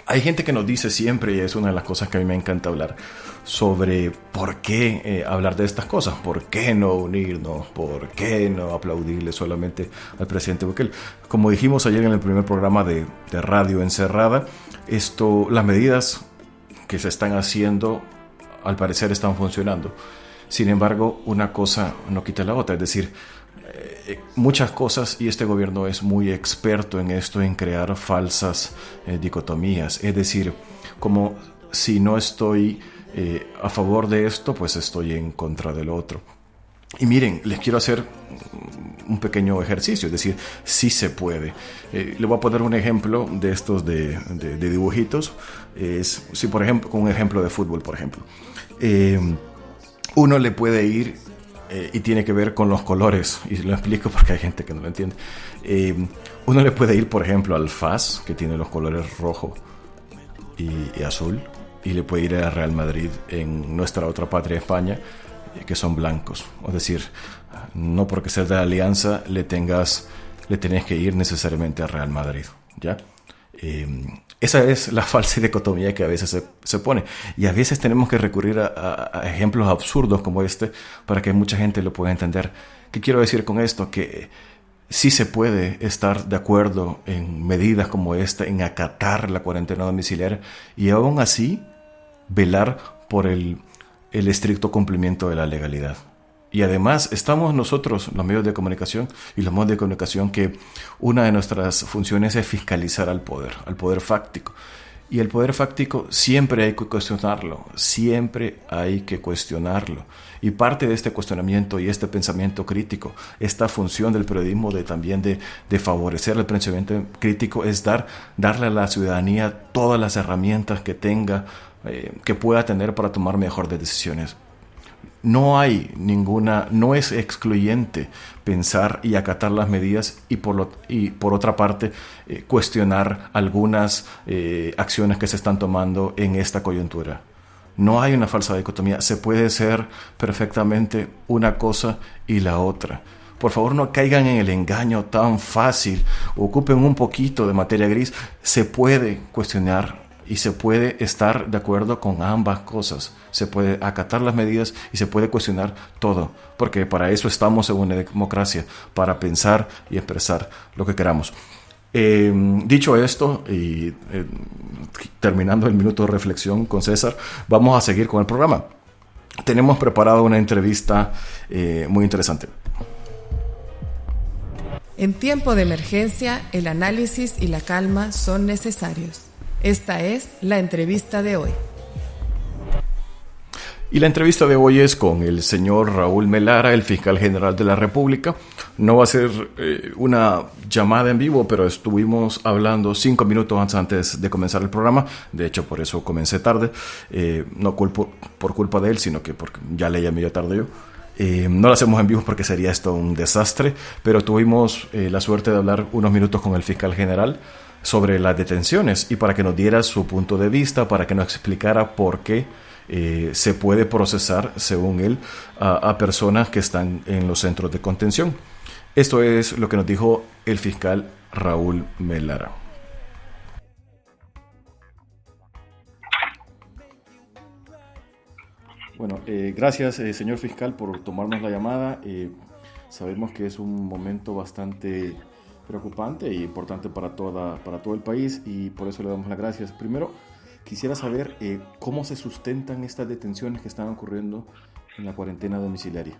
Hay gente que nos dice siempre, y es una de las cosas que a mí me encanta hablar, sobre por qué hablar de estas cosas, por qué no unirnos, por qué no aplaudirle solamente al presidente Bukele. Como dijimos ayer en el primer programa de Radio Encerrada, las medidas que se están haciendo al parecer están funcionando. Sin embargo, una cosa no quita la otra, es decir, muchas cosas, y este gobierno es muy experto en esto, en crear falsas dicotomías, es decir, como si no estoy a favor de esto, pues estoy en contra del otro. Y miren, les quiero hacer un pequeño ejercicio, es decir, sí se puede. Le voy a poner un ejemplo de estos de dibujitos. Si por ejemplo, con un ejemplo de fútbol, por ejemplo, uno le puede ir y tiene que ver con los colores, y lo explico porque hay gente que no lo entiende. Uno le puede ir, por ejemplo, al FAS, que tiene los colores rojo y azul, y le puede ir al Real Madrid en nuestra otra patria, España, que son blancos. Es decir, no porque seas de la Alianza le tenés que ir necesariamente al Real Madrid, ¿ya? Esa es la falsa dicotomía que a veces se pone, y a veces tenemos que recurrir a ejemplos absurdos como este para que mucha gente lo pueda entender. ¿Qué quiero decir con esto? Que sí se puede estar de acuerdo en medidas como esta, en acatar la cuarentena domiciliaria, y aún así velar por el estricto cumplimiento de la legalidad. Y además estamos nosotros, los medios de comunicación y los medios de comunicación, que una de nuestras funciones es fiscalizar al poder fáctico. Y el poder fáctico siempre hay que cuestionarlo. Y parte de este cuestionamiento y este pensamiento crítico, esta función del periodismo también de favorecer el pensamiento crítico, es darle a la ciudadanía todas las herramientas que tenga, que pueda tener para tomar mejores decisiones. No es excluyente pensar y acatar las medidas y por otra parte cuestionar algunas acciones que se están tomando en esta coyuntura. No hay una falsa dicotomía, se puede ser perfectamente una cosa y la otra. Por favor, no caigan en el engaño tan fácil, ocupen un poquito de materia gris. Se puede cuestionar y se puede estar de acuerdo con ambas cosas. Se puede acatar las medidas y se puede cuestionar todo, porque para eso estamos en una democracia, para pensar y expresar lo que queramos. Dicho esto, y terminando el minuto de reflexión con César, vamos a seguir con el programa. Tenemos preparado una entrevista muy interesante. En tiempo de emergencia, el análisis y la calma son necesarios. Esta es la entrevista de hoy. Y la entrevista de hoy es con el señor Raúl Melara, el fiscal general de la República. No va a ser una llamada en vivo, pero estuvimos hablando 5 minutos antes de comenzar el programa. De hecho, por eso comencé tarde. No por culpa de él, sino que porque ya le llamé yo tarde yo. No lo hacemos en vivo porque sería esto un desastre, pero tuvimos la suerte de hablar unos minutos con el fiscal general sobre las detenciones y para que nos diera su punto de vista, para que nos explicara por qué se puede procesar, según él, a personas que están en los centros de contención. Esto es lo que nos dijo el fiscal Raúl Melara. Bueno, gracias, señor fiscal, por tomarnos la llamada. Sabemos que es un momento bastante preocupante e importante para todo el país, y por eso le damos las gracias. Primero, quisiera saber cómo se sustentan estas detenciones que están ocurriendo en la cuarentena domiciliaria.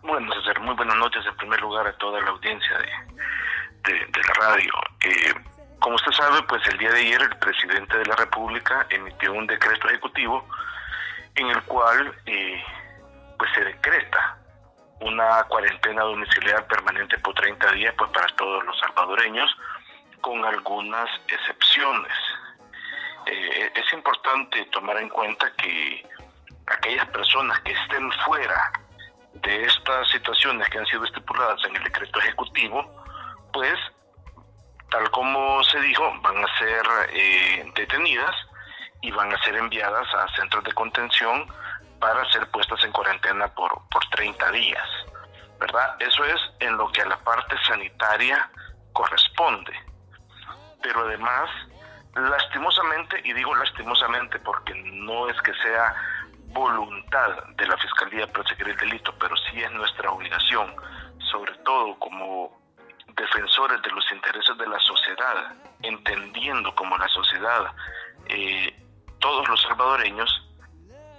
Bueno, César, muy buenas noches en primer lugar a toda la audiencia de la radio. Como usted sabe, pues el día de ayer el presidente de la República emitió un decreto ejecutivo en el cual pues se decreta una cuarentena domiciliar permanente por 30 días pues para todos los salvadoreños, con algunas excepciones. Es importante tomar en cuenta que aquellas personas que estén fuera de estas situaciones que han sido estipuladas en el decreto ejecutivo, pues tal como se dijo, van a ser detenidas y van a ser enviadas a centros de contención para ser puestas en cuarentena por 30 días, ¿verdad? Eso es en lo que a la parte sanitaria corresponde. Pero además, lastimosamente, y digo lastimosamente porque no es que sea voluntad de la Fiscalía perseguir el delito, pero sí es nuestra obligación, sobre todo como defensores de los intereses de la sociedad, entendiendo como la sociedad, todos los salvadoreños,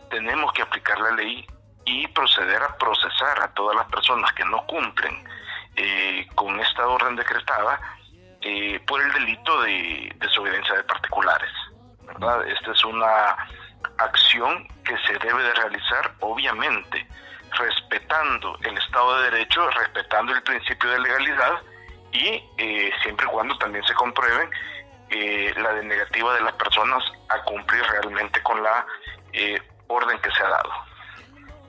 tenemos que aplicar la ley y proceder a procesar a todas las personas que no cumplen con esta orden decretada por el delito de desobediencia de particulares, ¿verdad? Esta es una acción que se debe de realizar, obviamente, respetando el Estado de Derecho, respetando el principio de legalidad y siempre y cuando también se comprueben la denegativa de las personas a cumplir realmente con la orden que se ha dado.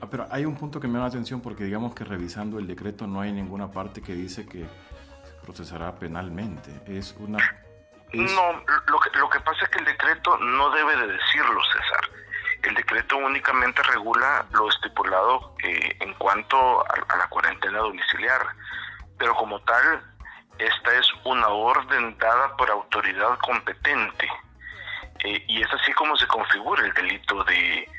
Pero hay un punto que me llama la atención porque digamos que revisando el decreto no hay ninguna parte que dice que se procesará penalmente. No, lo que pasa es que el decreto no debe de decirlo, César. El decreto únicamente regula lo estipulado en cuanto a la cuarentena domiciliar, pero como tal, esta es una orden dada por autoridad competente y es así como se configura el delito de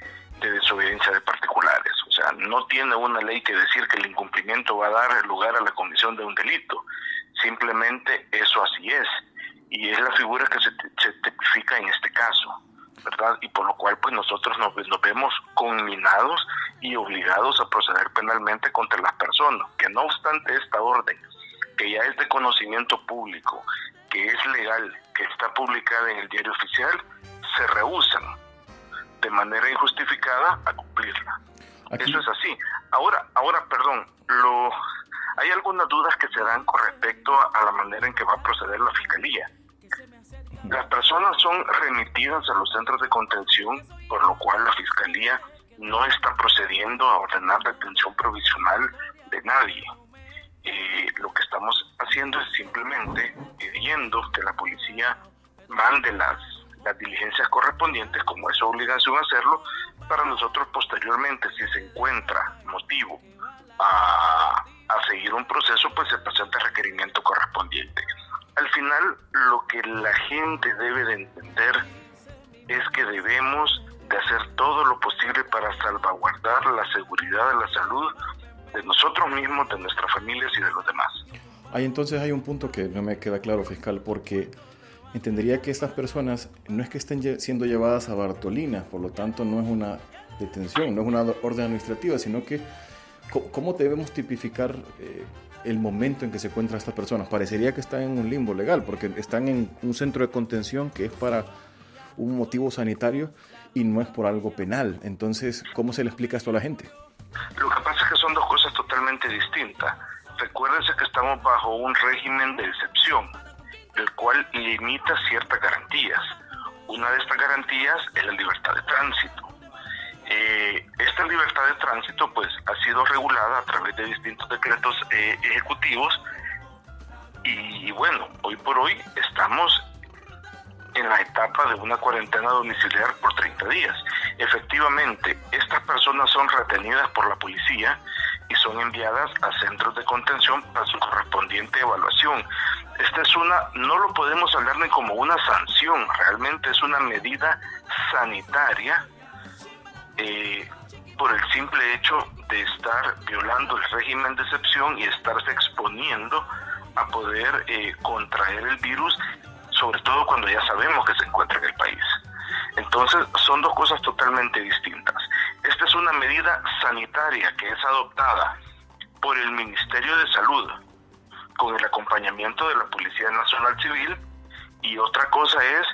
desobediencia de particulares. O sea, no tiene una ley que decir que el incumplimiento va a dar lugar a la comisión de un delito. Simplemente eso así es. Y es la figura que se tipifica en este caso, ¿verdad? Y por lo cual pues nosotros nos vemos conminados y obligados a proceder penalmente contra las personas, que no obstante esta orden, que ya es de conocimiento público, que es legal, que está publicada en el diario oficial, se rehúsan de manera injustificada a cumplirla. Aquí. Eso es así. Ahora, perdón, hay algunas dudas que se dan con respecto a la manera en que va a proceder la Fiscalía. Las personas son remitidas a los centros de contención, por lo cual la Fiscalía no está procediendo a ordenar la detención provisional de nadie. Lo que estamos haciendo es simplemente pidiendo que la policía mande las diligencias correspondientes, como es su obligación hacerlo, para nosotros posteriormente, si se encuentra motivo a seguir un proceso, pues se presenta el requerimiento correspondiente. Al final, lo que la gente debe de entender es que debemos de hacer todo lo posible para salvaguardar la seguridad de la salud de nosotros mismos, de nuestras familias y de los demás. Entonces hay un punto que no me queda claro, fiscal, porque entendería que estas personas no es que estén siendo llevadas a Bartolina, por lo tanto no es una detención, no es una orden administrativa, sino que ¿cómo debemos tipificar el momento en que se encuentran estas personas? Parecería que están en un limbo legal, porque están en un centro de contención que es para un motivo sanitario y no es por algo penal. Entonces, ¿cómo se le explica esto a la gente? Lo que pasa es que son dos cosas totalmente distintas. Recuérdense que estamos bajo un régimen de excepción, el cual limita ciertas garantías. Una de estas garantías es la libertad de tránsito. Esta libertad de tránsito pues ha sido regulada a través de distintos decretos ejecutivos y bueno, hoy por hoy estamos en la etapa de una cuarentena domiciliar por 30 días. Efectivamente, estas personas son retenidas por la policía y son enviadas a centros de contención para su correspondiente evaluación. Esta es no lo podemos hablar ni como una sanción, realmente es una medida sanitaria por el simple hecho de estar violando el régimen de excepción y estarse exponiendo a poder contraer el virus, sobre todo cuando ya sabemos que se encuentra en el país. Entonces, son dos cosas totalmente distintas. Esta es una medida sanitaria que es adoptada por el Ministerio de Salud con el acompañamiento de la Policía Nacional Civil, y otra cosa es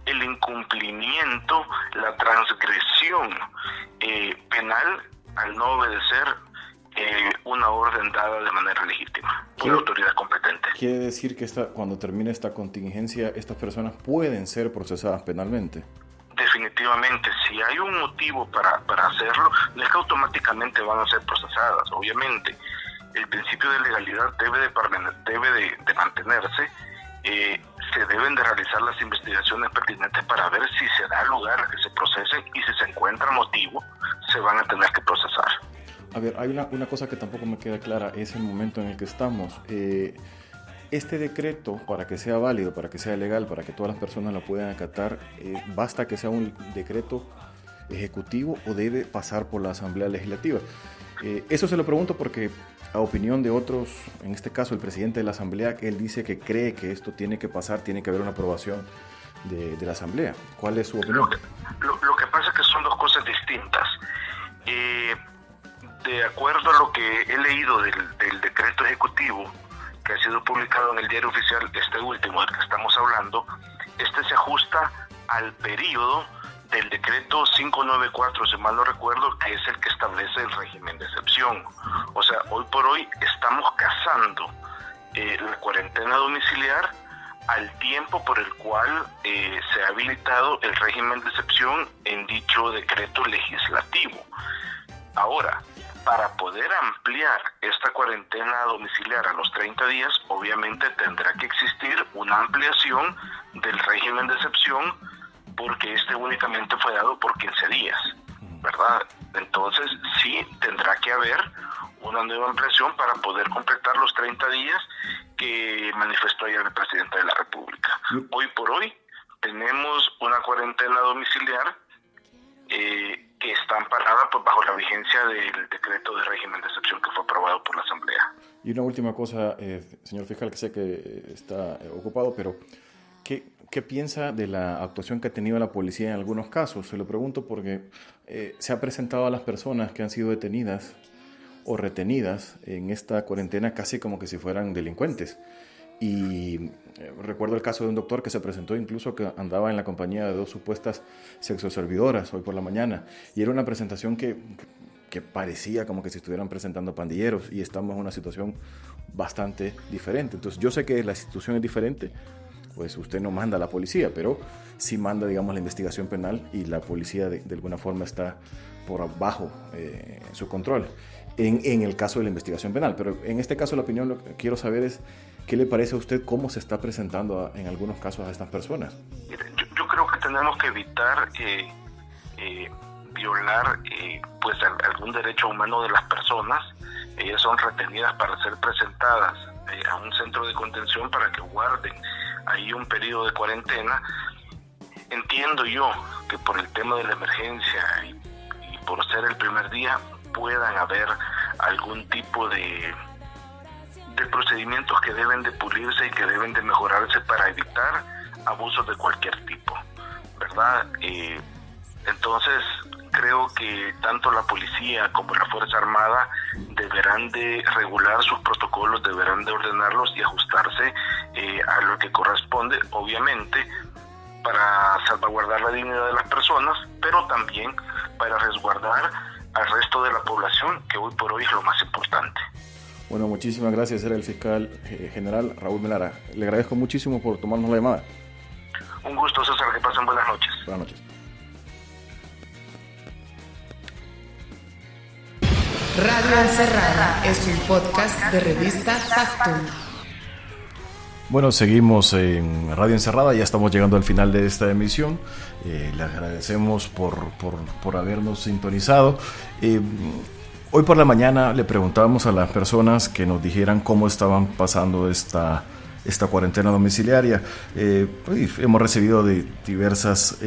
el incumplimiento, la transgresión penal al no obedecer una orden dada de manera legítima por la autoridad competente. ¿Quiere decir que cuando termine esta contingencia, estas personas pueden ser procesadas penalmente? Definitivamente, si hay un motivo para hacerlo, no es que automáticamente van a ser procesadas. Obviamente, el principio de legalidad debe de mantenerse. Se deben de realizar las investigaciones pertinentes para ver si se da lugar a que se procesen, y si se encuentra motivo, se van a tener que procesar. A ver, hay una cosa que tampoco me queda clara, es el momento en el que estamos. Este decreto, para que sea válido, para que sea legal, para que todas las personas lo puedan acatar, ¿basta que sea un decreto ejecutivo o debe pasar por la Asamblea Legislativa? Eso se lo pregunto porque, a opinión de otros, en este caso el presidente de la Asamblea, él dice que cree que esto tiene que pasar, tiene que haber una aprobación de la Asamblea. ¿Cuál es su opinión? Lo que pasa es que son dos cosas distintas. De acuerdo a lo que he leído del decreto ejecutivo que ha sido publicado en el Diario Oficial, este último del que estamos hablando, este se ajusta al periodo del decreto 594, si mal no recuerdo, que es el que establece el régimen de excepción. O sea, hoy por hoy estamos casando la cuarentena domiciliar al tiempo por el cual se ha habilitado el régimen de excepción en dicho decreto legislativo. Ahora, para poder ampliar esta cuarentena domiciliar a los 30 días, obviamente tendrá que existir una ampliación del régimen de excepción, porque este únicamente fue dado por 15 días, ¿verdad? Entonces sí tendrá que haber una nueva ampliación para poder completar los 30 días que manifestó ayer el presidente de la República. Hoy por hoy tenemos una cuarentena domiciliar que está amparada bajo la vigencia del decreto de régimen de excepción que fue aprobado por la Asamblea. Y una última cosa, señor fiscal, que sé que está ocupado, pero ¿qué piensa de la actuación que ha tenido la policía en algunos casos? Se lo pregunto porque se ha presentado a las personas que han sido detenidas o retenidas en esta cuarentena casi como que si fueran delincuentes. Y recuerdo el caso de un doctor que se presentó incluso que andaba en la compañía de 2 supuestas sexoservidoras hoy por la mañana. Y era una presentación que parecía como que se estuvieran presentando pandilleros, y estamos en una situación bastante diferente. Entonces yo sé que la situación es diferente, pues usted no manda a la policía, pero sí manda, digamos, la investigación penal, y la policía de alguna forma está por abajo en su control en el caso de la investigación penal. Pero en este caso la opinión, lo que quiero saber es ¿qué le parece a usted cómo se está presentando en algunos casos a estas personas? Yo creo que tenemos que evitar violar pues algún derecho humano de las personas. Ellas son retenidas para ser presentadas a un centro de contención para que guarden ahí un periodo de cuarentena. Entiendo yo que por el tema de la emergencia y por ser el primer día puedan haber algún tipo de procedimientos que deben de pulirse y que deben de mejorarse para evitar abusos de cualquier tipo, ¿verdad? Entonces creo que tanto la policía como la Fuerza Armada deberán de regular sus protocolos, deberán de ordenarlos y ajustarse a lo que corresponde, obviamente para salvaguardar la dignidad de las personas, pero también para resguardar al resto de la población, que hoy por hoy es lo más importante. Bueno, muchísimas gracias. Era el fiscal general Raúl Melara. Le agradezco muchísimo por tomarnos la llamada. Un gusto, César. Que pasen buenas noches. Buenas noches. Radio Encerrada es un podcast de revista Factum. Bueno, seguimos en Radio Encerrada, ya estamos llegando al final de esta emisión. Le agradecemos por habernos sintonizado. Hoy por la mañana le preguntábamos a las personas que nos dijeran cómo estaban pasando esta cuarentena domiciliaria. Hemos recibido de diversas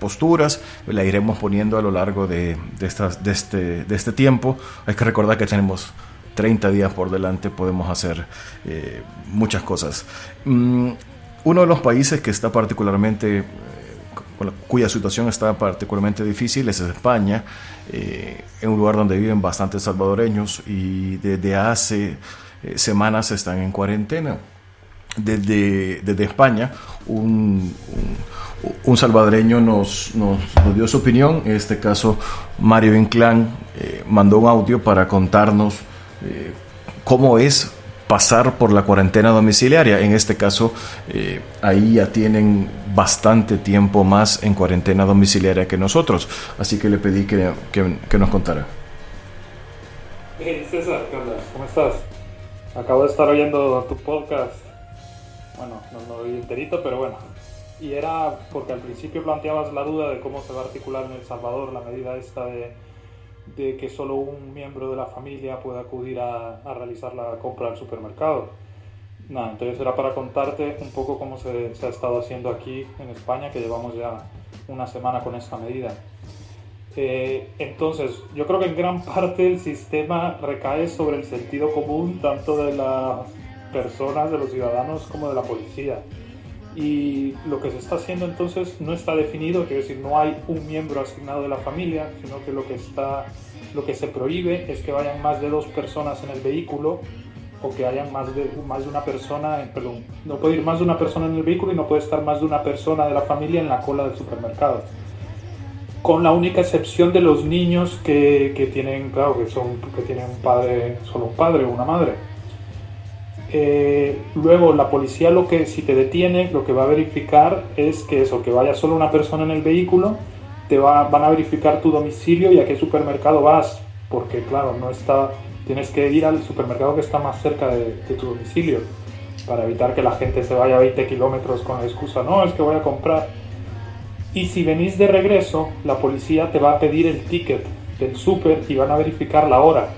posturas, la iremos poniendo a lo largo de este tiempo. Hay que recordar que tenemos 30 días por delante, podemos hacer muchas cosas. Uno de los países que está particularmente, cuya situación está particularmente difícil es España, en un lugar donde viven bastantes salvadoreños y desde hace semanas están en cuarentena. desde España, un salvadoreño nos dio su opinión. En este caso, Mario Inclán mandó un audio para contarnos cómo es pasar por la cuarentena domiciliaria. En este caso, ahí ya tienen bastante tiempo más en cuarentena domiciliaria que nosotros. Así que le pedí que nos contara. Hey César, ¿qué onda? ¿Cómo estás? Acabo de estar oyendo tu podcast. Bueno, no lo oí enterito, pero bueno. Y era porque al principio planteabas la duda de cómo se va a articular en El Salvador la medida esta de que solo un miembro de la familia puede acudir a realizar la compra al supermercado. Nada, entonces era para contarte un poco cómo se ha estado haciendo aquí en España, que llevamos ya una semana con esta medida. Entonces, yo creo que en gran parte el sistema recae sobre el sentido común tanto de las personas, de los ciudadanos, como de la policía. Y lo que se está haciendo entonces no está definido, quiere decir, no hay un miembro asignado de la familia, sino que lo que se prohíbe es que vayan más de 2 personas en el vehículo, o que hayan más de una persona, perdón, no puede ir más de una persona en el vehículo y no puede estar más de una persona de la familia en la cola del supermercado. Con la única excepción de los niños que tienen, claro, que tienen solo un padre o una madre. Luego la policía si te detiene, lo que va a verificar es que vaya solo una persona en el vehículo, van a verificar tu domicilio y a qué supermercado vas, porque claro, tienes que ir al supermercado que está más cerca de tu domicilio, para evitar que la gente se vaya a 20 kilómetros con la excusa, no, es que voy a comprar. Y si venís de regreso, la policía te va a pedir el ticket del súper y van a verificar la hora.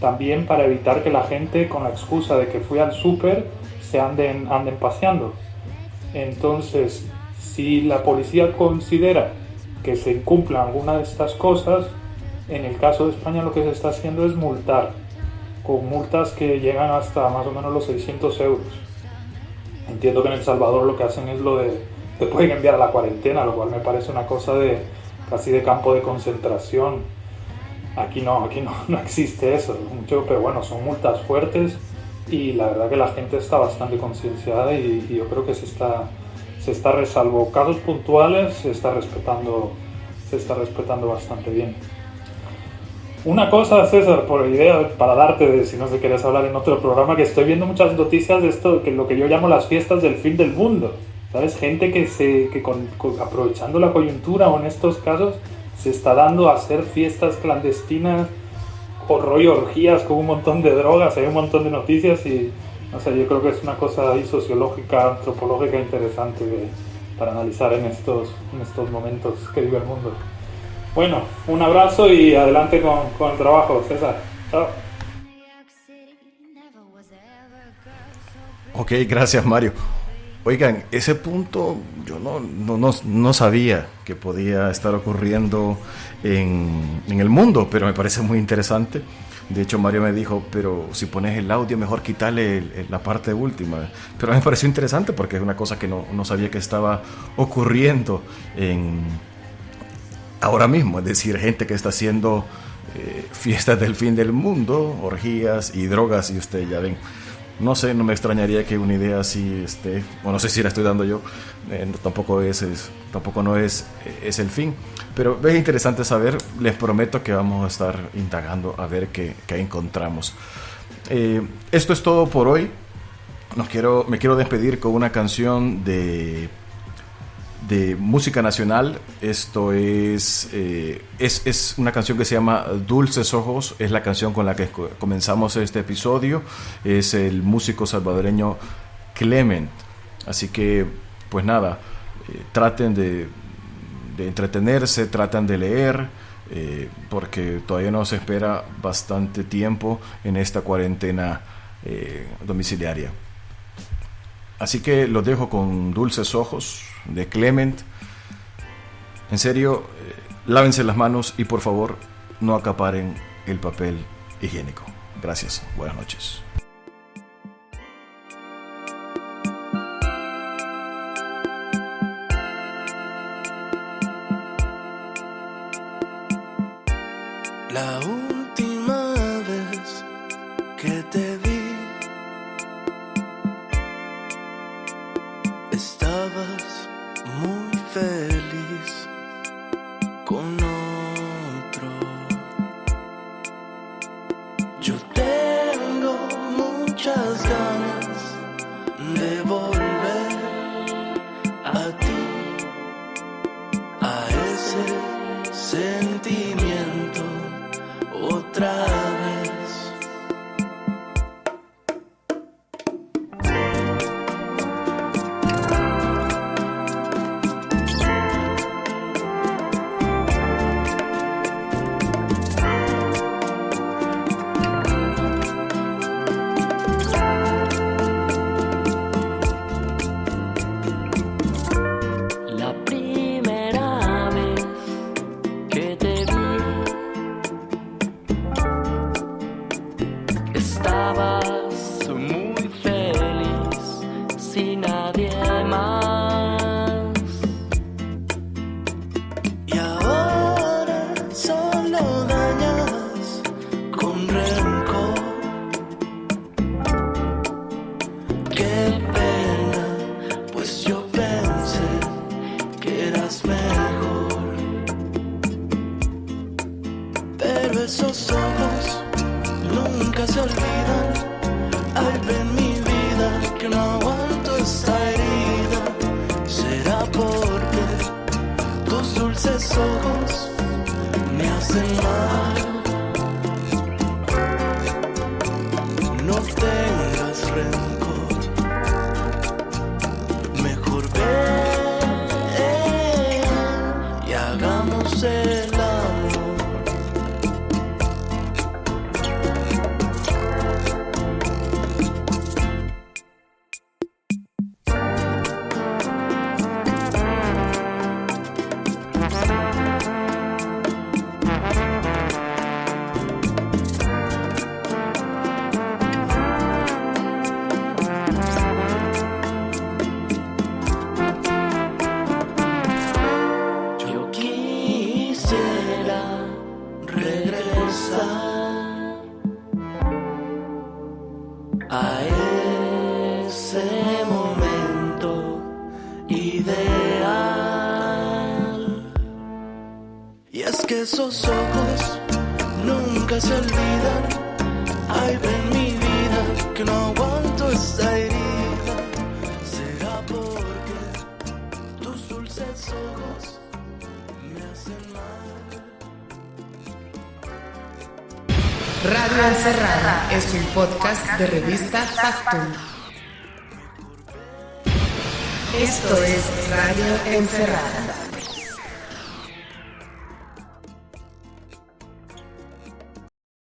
También para evitar que la gente, con la excusa de que fui al súper, se anden paseando. Entonces, si la policía considera que se incumplan alguna de estas cosas, en el caso de España lo que se está haciendo es multar, con multas que llegan hasta más o menos los 600 euros. Entiendo que en El Salvador lo que hacen es lo de te pueden enviar a la cuarentena, lo cual me parece una cosa casi de campo de concentración. Aquí no existe eso, pero bueno, son multas fuertes y la verdad que la gente está bastante concienciada y yo creo que se está salvo casos puntuales, se está respetando bastante bien. Una cosa, César, por idea, para darte, si no se quieres hablar en otro programa, que estoy viendo muchas noticias de esto, que lo que yo llamo las fiestas del fin del mundo, ¿sabes? Gente que aprovechando la coyuntura o en estos casos se está dando a hacer fiestas clandestinas o rollo orgías con un montón de drogas, hay un montón de noticias y no sé, yo creo que es una cosa ahí sociológica, antropológica interesante para analizar en estos momentos que vive el mundo. Bueno, un abrazo y adelante con el trabajo, César. Chao. Ok, gracias, Mario. Oigan, ese punto yo no sabía que podía estar ocurriendo en el mundo, pero me parece muy interesante. De hecho, Mario me dijo, pero si pones el audio, mejor quitarle la parte última. Pero me pareció interesante porque es una cosa que no sabía que estaba ocurriendo ahora mismo. Es decir, gente que está haciendo fiestas del fin del mundo, orgías y drogas, y ustedes ya ven. No sé, no me extrañaría que una idea así esté, o no sé si la estoy dando yo, tampoco no es el fin, pero es interesante saber. Les prometo que vamos a estar indagando a ver qué encontramos. Esto es todo por hoy. Me quiero despedir con una canción de música nacional. Esto es una canción que se llama Dulces Ojos. Es la canción con la que comenzamos este episodio. Es el músico salvadoreño Clement. Así que, pues nada, traten de entretenerse, traten de leer, porque todavía nos espera bastante tiempo en esta cuarentena domiciliaria. Así que los dejo con Dulces Ojos de Clement. En serio, lávense las manos y por favor no acaparen el papel higiénico. Gracias, buenas noches. La última vez que te vi, vez con otro. Yo tengo muchas ganas de volver a ti, a ese sentimiento otra vez. La primera vez que te vi, estabas muy feliz sin nadie más. Y ahora solo dañas con rencor. Qué pena, pues yo pensé que eras mejor. Pero esos ojos nunca se olvidan. Ay, ven mi vida, que no aguanto esta herida. Será porque tus dulces ojos me hacen mal. No tengas rencor, mejor ven y hagamos el amor. Yo quisiera regresar a ese momento ideal. Y es que esos ojos nunca se olvidan. Ay, ven mi vida, que no aguanto esta herida. Será porque tus dulces ojos me hacen mal. Radio Encerrada es un podcast de revista Factum. Esto es Radio Encerrada.